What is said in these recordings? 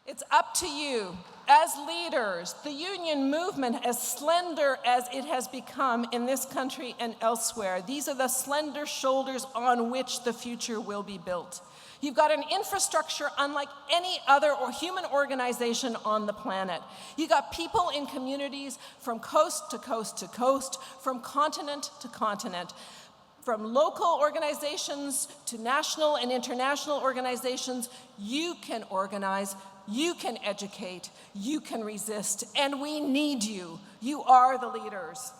It's up to you. As leaders, the union movement, as slender as it has become in this country and elsewhere, these are the slender shoulders on which the future will be built. You've got an infrastructure unlike any other human organization on the planet. You've got people in communities from coast to coast to coast, from continent to continent, from local organizations to national and international organizations. You can organize, you can educate, you can resist, and we need you. You are the leaders.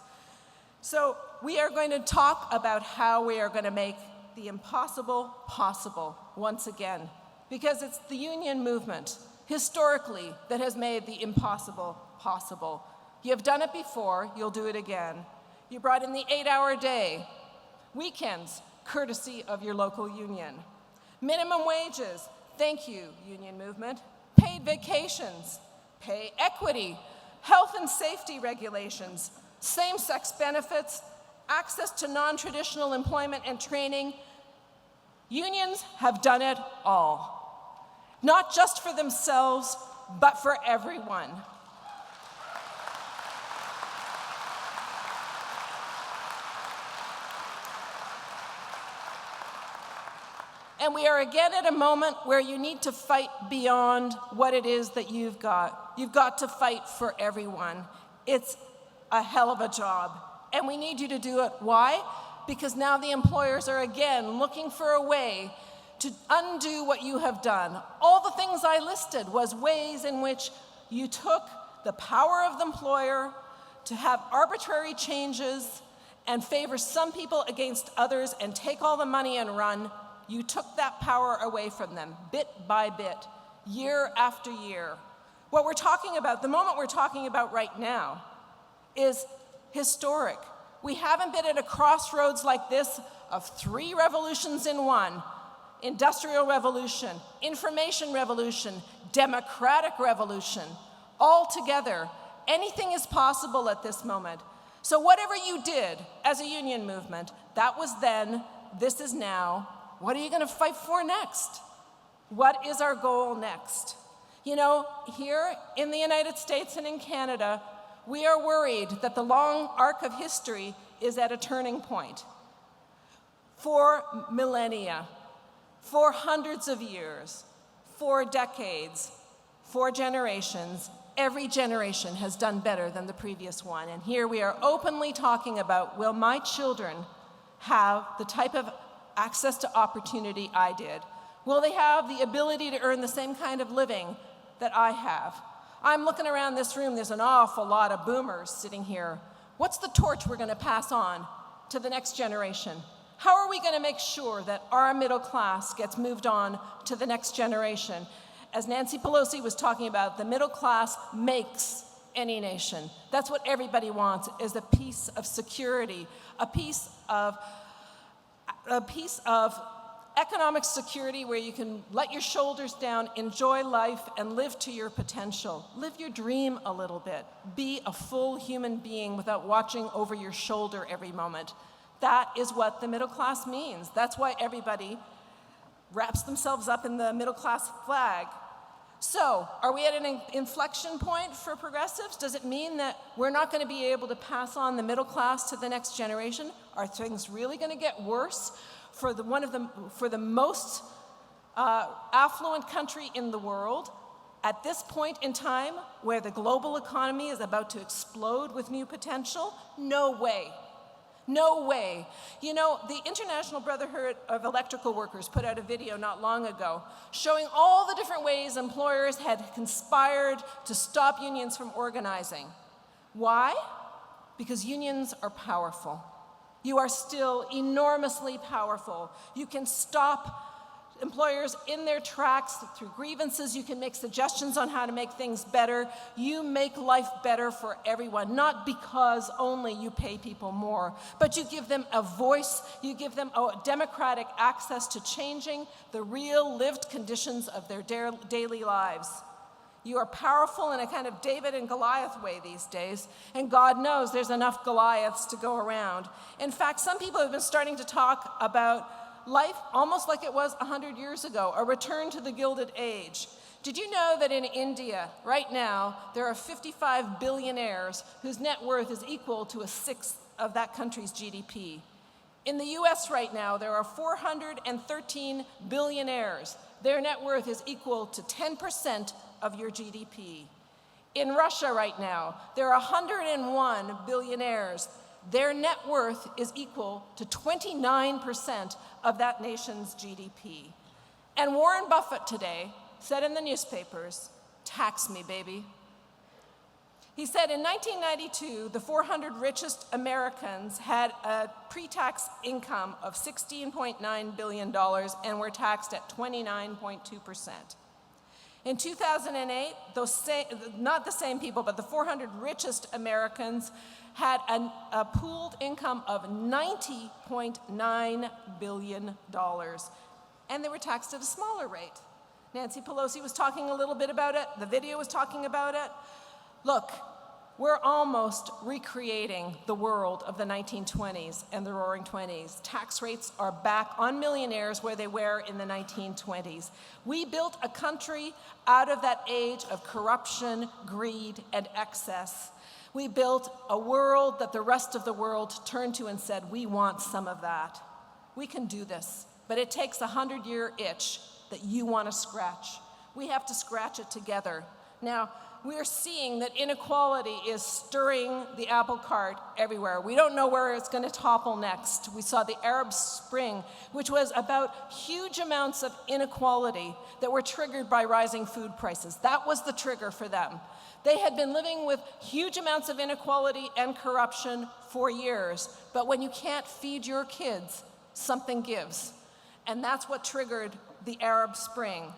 So we are going to talk about how we are going to make the impossible possible once again, because it's the union movement, historically, that has made the impossible possible. You have done it before, you'll do it again. You brought in the 8-hour day, weekends, courtesy of your local union. Minimum wages, thank you, union movement. Paid vacations, pay equity, health and safety regulations, same-sex benefits, access to non-traditional employment and training. Unions have done it all, not just for themselves, but for everyone. And we are again at a moment where you need to fight beyond what it is that you've got. You've got to fight for everyone. It's a hell of a job, and we need you to do it. Why? Because now the employers are again looking for a way to undo what you have done. All the things I listed was ways in which you took the power of the employer to have arbitrary changes and favor some people against others and take all the money and run. You took that power away from them, bit by bit, year after year. What we're talking about, the moment we're talking about right now, is historic. We haven't been at a crossroads like this of 3 revolutions in one: industrial revolution, information revolution, democratic revolution, all together. Anything is possible at this moment. So whatever you did as a union movement, that was then, this is now. What are you going to fight for next? What is our goal next? You know, here in the United States and in Canada, we are worried that the long arc of history is at a turning point. For millennia, for hundreds of years, for decades, for generations, every generation has done better than the previous one. And here we are openly talking about, will my children have the type of access to opportunity I did? Will they have the ability to earn the same kind of living that I have? I'm looking around this room, there's an awful lot of boomers sitting here. What's the torch we're going to pass on to the next generation? How are we going to make sure that our middle class gets moved on to the next generation? As Nancy Pelosi was talking about, the middle class makes any nation. That's what everybody wants, is a piece of security, a piece of economic security where you can let your shoulders down, enjoy life, and live to your potential. Live your dream a little bit. Be a full human being without watching over your shoulder every moment. That is what the middle class means. That's why everybody wraps themselves up in the middle class flag. So, are we at an inflection point for progressives? Does it mean that we're not going to be able to pass on the middle class to the next generation? Are things really going to get worse for the most affluent country in the world at this point in time, where the global economy is about to explode with new potential? No way. No way. You know, the International Brotherhood of Electrical Workers put out a video not long ago showing all the different ways employers had conspired to stop unions from organizing. Why? Because unions are powerful. You are still enormously powerful. You can stop employers in their tracks through grievances. You can make suggestions on how to make things better. You make life better for everyone, not because only you pay people more, but you give them a voice, you give them a democratic access to changing the real lived conditions of their daily lives. You are powerful in a kind of David and Goliath way these days, and God knows there's enough Goliaths to go around. In fact, some people have been starting to talk about life almost like it was 100 years ago, a return to the Gilded Age. Did you know that in India, right now, there are 55 billionaires whose net worth is equal to a sixth of that country's GDP? In the US right now, there are 413 billionaires. Their net worth is equal to 10% of your GDP. In Russia right now, there are 101 billionaires. Their net worth is equal to 29% of that nation's GDP. And Warren Buffett today said in the newspapers, "Tax me, baby." He said in 1992, the 400 richest Americans had a pre-tax income of $16.9 billion and were taxed at 29.2%. In 2008, not the same people, but the 400 richest Americans had a pooled income of $90.9 billion, and they were taxed at a smaller rate. Nancy Pelosi was talking a little bit about it. The video was talking about it. Look, we're almost recreating the world of the 1920s and the Roaring '20s. Tax rates are back on millionaires where they were in the 1920s. We built a country out of that age of corruption, greed, and excess. We built a world that the rest of the world turned to and said, "We want some of that." We can do this, but it takes a 100-year itch that you want to scratch. We have to scratch it together. Now, we are seeing that inequality is stirring the apple cart everywhere. We don't know where it's going to topple next. We saw the Arab Spring, which was about huge amounts of inequality that were triggered by rising food prices. That was the trigger for them. They had been living with huge amounts of inequality and corruption for years, but when you can't feed your kids, something gives. And that's what triggered the Arab Spring.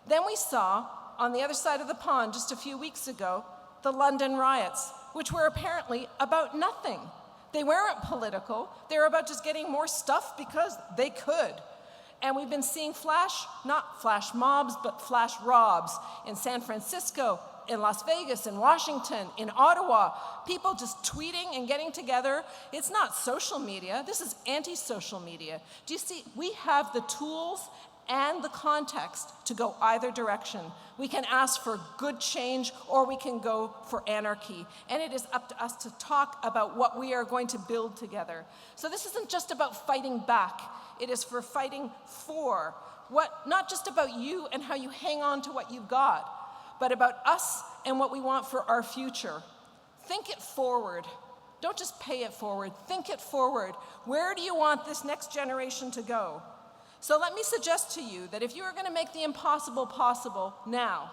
Then we saw, on the other side of the pond just a few weeks ago, the London riots, which were apparently about nothing. They weren't political. They were about just getting more stuff because they could. And we've been seeing not flash mobs, but flash robs in San Francisco, in Las Vegas, in Washington, in Ottawa, people just tweeting and getting together. It's not social media. This is anti-social media. Do you see? We have the tools and the context to go either direction. We can ask for good change or we can go for anarchy. And it is up to us to talk about what we are going to build together. So this isn't just about fighting back. It is for fighting for not just about you and how you hang on to what you've got, but about us and what we want for our future. Think it forward. Don't just pay it forward. Think it forward. Where do you want this next generation to go? So let me suggest to you that if you are going to make the impossible possible now,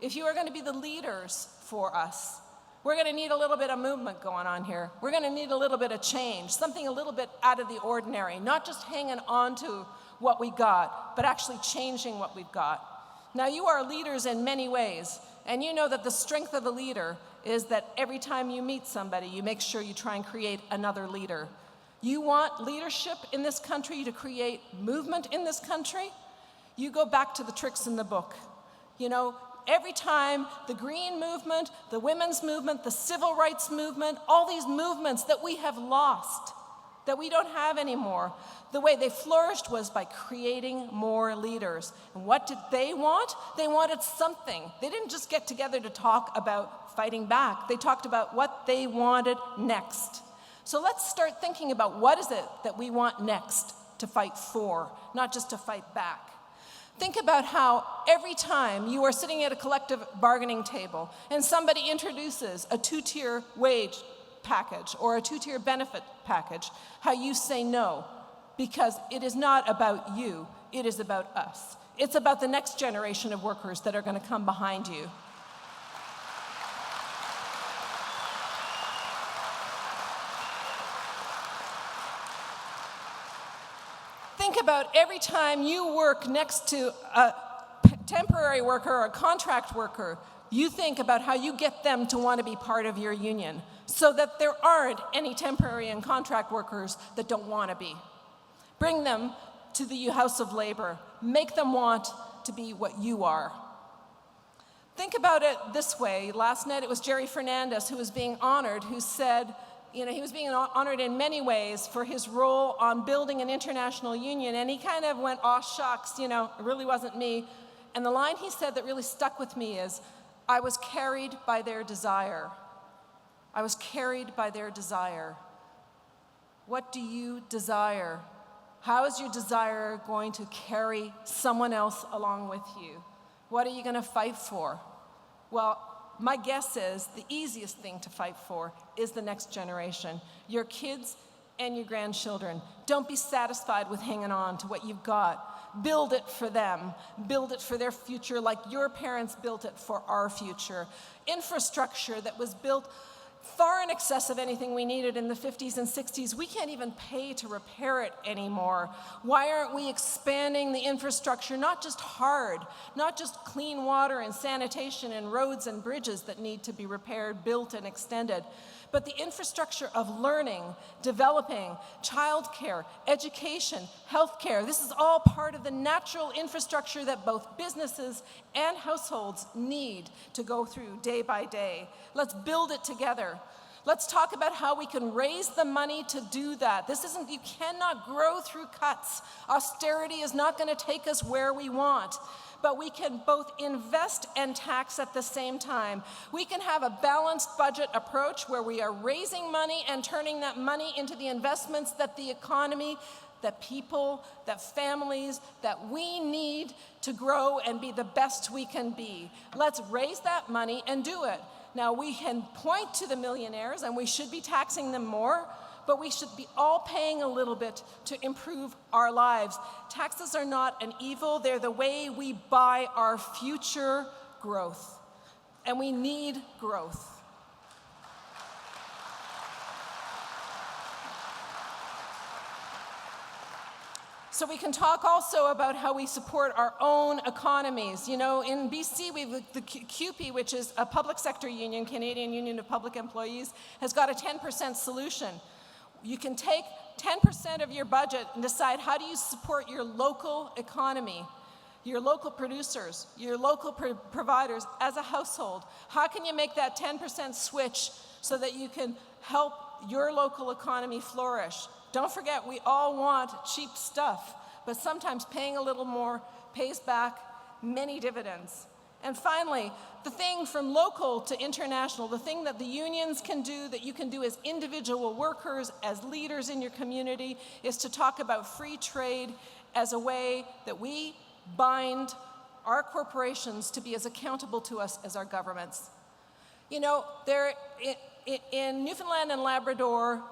if you are going to be the leaders for us, we're going to need a little bit of movement going on here. We're going to need a little bit of change, something a little bit out of the ordinary, not just hanging on to what we got, but actually changing what we've got. Now, you are leaders in many ways, and you know that the strength of a leader is that every time you meet somebody, you make sure you try and create another leader. You want leadership in this country to create movement in this country? You go back to the tricks in the book. You know, every time the green movement, the women's movement, the civil rights movement, all these movements that we have lost, that we don't have anymore, the way they flourished was by creating more leaders. And what did they want? They wanted something. They didn't just get together to talk about fighting back. They talked about what they wanted next. So let's start thinking about what is it that we want next to fight for, not just to fight back. Think about how every time you are sitting at a collective bargaining table and somebody introduces a two-tier wage package or a two-tier benefit package, how you say no, because it is not about you, it is about us. It's about the next generation of workers that are going to come behind you. Think about every time you work next to a temporary worker or a contract worker, you think about how you get them to want to be part of your union so that there aren't any temporary and contract workers that don't want to be. Bring them to the House of Labor. Make them want to be what you are. Think about it this way. Last night it was Jerry Fernandez who was being honored, who said, he was being honored in many ways for his role on building an international union, and he kind of went, "Oh, shucks, it really wasn't me." And the line he said that really stuck with me is, I was carried by their desire. I was carried by their desire. What do you desire? How is your desire going to carry someone else along with you? What are you going to fight for? Well, my guess is the easiest thing to fight for is the next generation, your kids and your grandchildren. Don't be satisfied with hanging on to what you've got. Build it for them. Build it for their future like your parents built it for our future. Infrastructure that was built far in excess of anything we needed in the 50s and 60s. We can't even pay to repair it anymore. Why aren't we expanding the infrastructure, not just hard, not just clean water and sanitation and roads and bridges that need to be repaired, built, and extended, but the infrastructure of learning, developing, childcare, education, healthcare. This is all part of the natural infrastructure that both businesses and households need to go through day by day. Let's build it together. Let's talk about how we can raise the money to do that. You cannot grow through cuts. Austerity is not going to take us where we want. But we can both invest and tax at the same time. We can have a balanced budget approach where we are raising money and turning that money into the investments that the economy, that people, that families, that we need to grow and be the best we can be. Let's raise that money and do it. Now, we can point to the millionaires, and we should be taxing them more, but we should be all paying a little bit to improve our lives. Taxes are not an evil. They're the way we buy our future growth, and we need growth. So we can talk also about how we support our own economies. You know, in BC, we have the CUPE, which is a public sector union, Canadian Union of Public Employees, has got a 10% solution. You can take 10% of your budget and decide how do you support your local economy, your local producers, your local providers as a household. How can you make that 10% switch so that you can help your local economy flourish? Don't forget, we all want cheap stuff, but sometimes paying a little more pays back many dividends. And finally, the thing from local to international, the thing that the unions can do, that you can do as individual workers, as leaders in your community, is to talk about free trade as a way that we bind our corporations to be as accountable to us as our governments. You know, in Newfoundland and Labrador,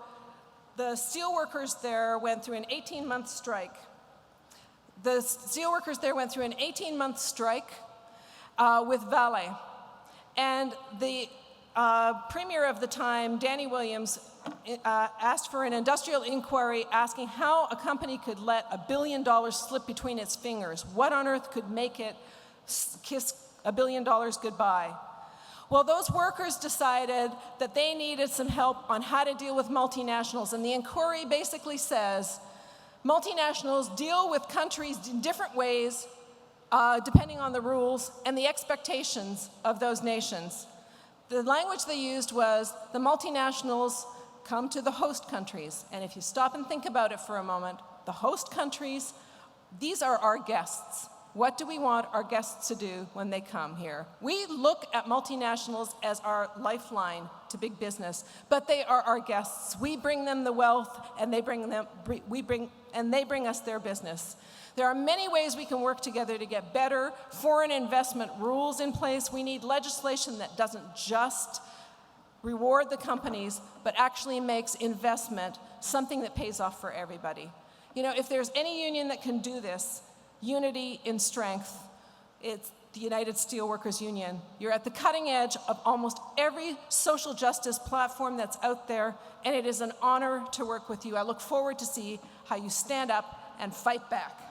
the steelworkers there went through an 18-month strike. The steelworkers there went through an 18-month strike with Vale. And the premier of the time, Danny Williams, asked for an industrial inquiry asking how a company could let $1 billion slip between its fingers. What on earth could make it kiss $1 billion goodbye? Well, those workers decided that they needed some help on how to deal with multinationals. And the inquiry basically says, multinationals deal with countries in different ways, depending on the rules and the expectations of those nations. The language they used was, the multinationals come to the host countries. And if you stop and think about it for a moment, the host countries, these are our guests. What do we want our guests to do when they come here? We look at multinationals as our lifeline to big business, but they are our guests. We bring them the wealth, and they bring us their business. There are many ways we can work together to get better foreign investment rules in place. We need legislation that doesn't just reward the companies, but actually makes investment something that pays off for everybody. You know, if there's any union that can do this, unity in strength, it's the United Steelworkers Union. You're at the cutting edge of almost every social justice platform that's out there, and it is an honor to work with you. I look forward to see how you stand up and fight back.